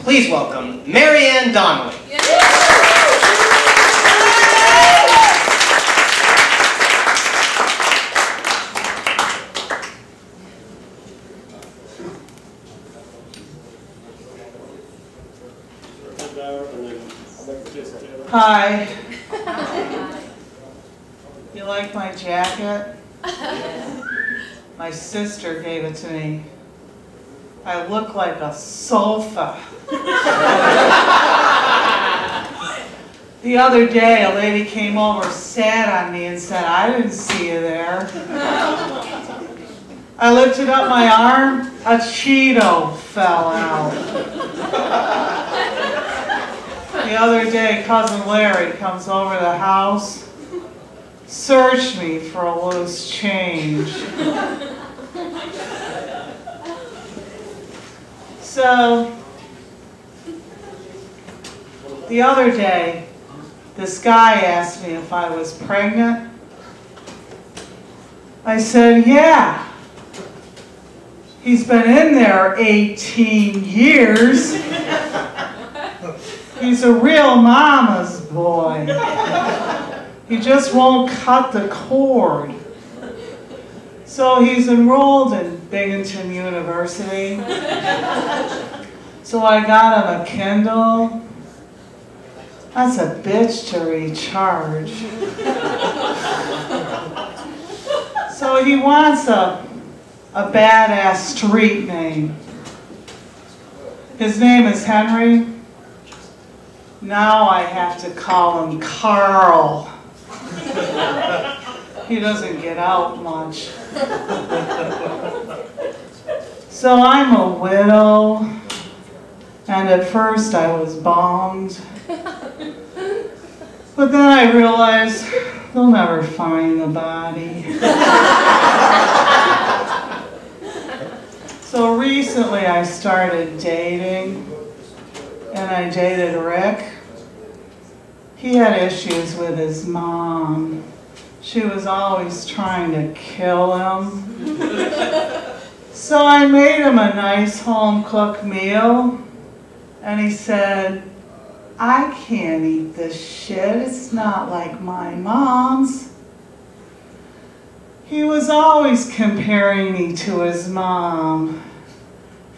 Please welcome Maryanne Donnelly. Hi. You like my jacket? My sister gave it to me. I look like a sofa. The other day, a lady came over, sat on me, and said, "I didn't see you there." I lifted up my arm, a Cheeto fell out. The other day, Cousin Larry comes over to the house, searched me for a loose change. So, the other day, this guy asked me if I was pregnant. I said, yeah. He's been in there 18 years. He's a real mama's boy. He just won't cut the cord. So he's enrolled in Binghamton University. So I got him a Kindle. That's a bitch to recharge. So he wants a badass street name. His name is Henry. Now I have to call him Carl. He doesn't get out much. So I'm a widow, and at first I was bummed. But then I realized they'll never find the body. So recently I started dating. And I dated Rick. He had issues with his mom. She was always trying to kill him. So I made him a nice home-cooked meal. And he said, "I can't eat this shit. It's not like my mom's." He was always comparing me to his mom.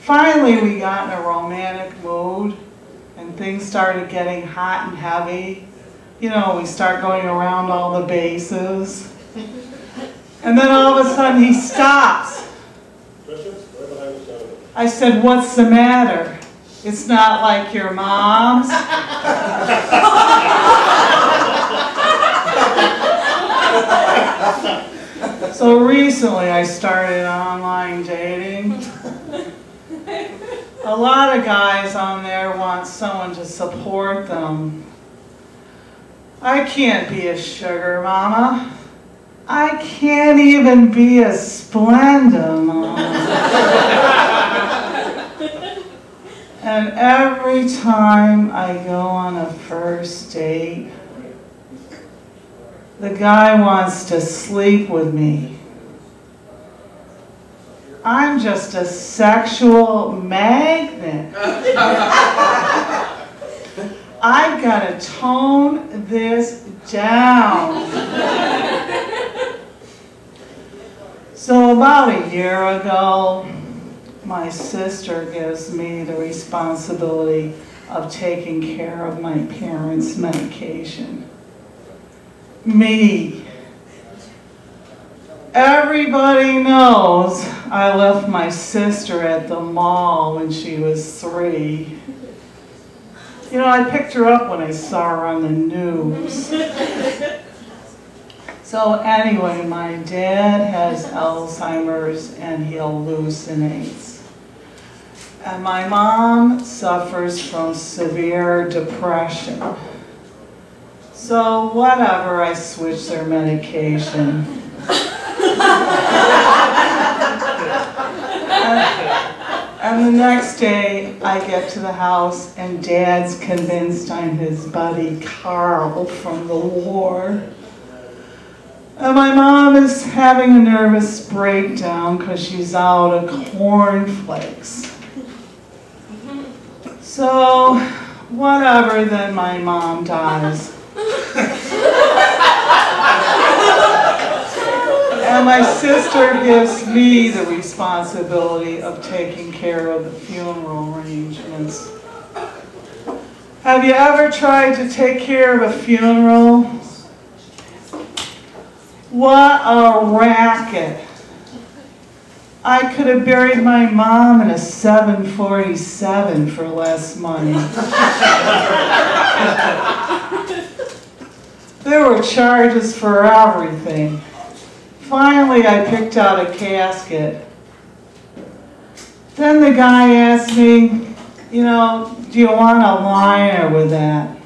Finally, we got in a romantic mood. And things started getting hot and heavy. You know, we start going around all the bases. And then all of a sudden he stops. I said, "What's the matter? It's not like your mom's." So recently I started online dating. A lot of guys on there want someone to support them. I can't be a sugar mama. I can't even be a Splenda mama. And every time I go on a first date, the guy wants to sleep with me. I'm just a sexual magnet. I've got to tone this down. So about a year ago, my sister gives me the responsibility of taking care of my parents' medication. Me. Everybody knows I left my sister at the mall when she was 3. You know, I picked her up when I saw her on the news. So anyway, my dad has Alzheimer's and he hallucinates. And my mom suffers from severe depression. So whatever, I switch their medication. And the next day, I get to the house and Dad's convinced I'm his buddy Carl from the war. And my mom is having a nervous breakdown because she's out of cornflakes. So, whatever, then my mom dies. And my sister gives me the responsibility of taking care of the funeral arrangements. Have you ever tried to take care of a funeral? What a racket. I could have buried my mom in a 747 for less money. There were charges for everything. Finally, I picked out a casket. Then the guy asked me, you know, do you want a liner with that?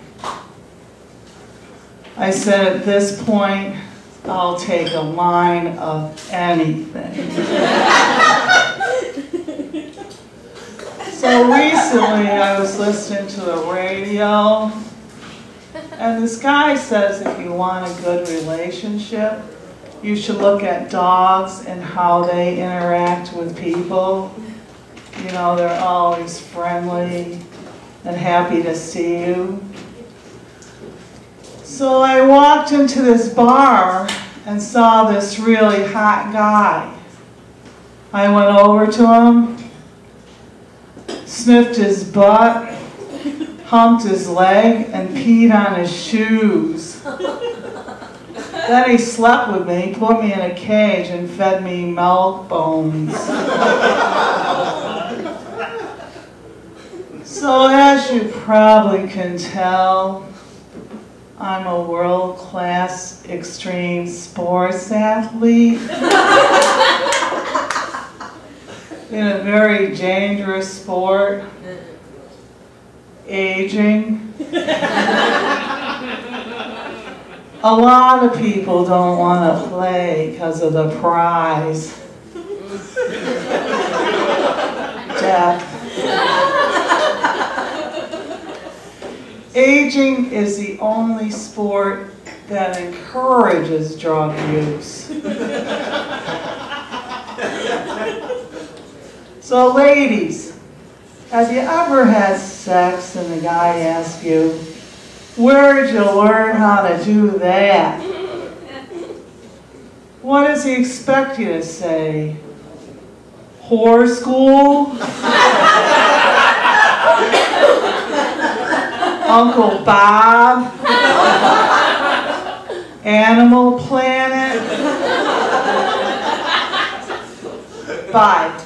I said, at this point, I'll take a line of anything. So recently, I was listening to the radio, and this guy says if you want a good relationship, you should look at dogs and how they interact with people. You know, they're always friendly and happy to see you. So I walked into this bar and saw this really hot guy. I went over to him, sniffed his butt, humped his leg, and peed on his shoes. Then he slept with me, put me in a cage, and fed me milk bones. So as you probably can tell, I'm a world-class extreme sports athlete in a very dangerous sport, aging. A lot of people don't want to play because of the prize. Death. Aging is the only sport that encourages drug use. So ladies, have you ever had sex and the guy asks you, where'd you learn how to do that? What does he expect you to say? Whore school? Uncle Bob? Animal Planet? Bye.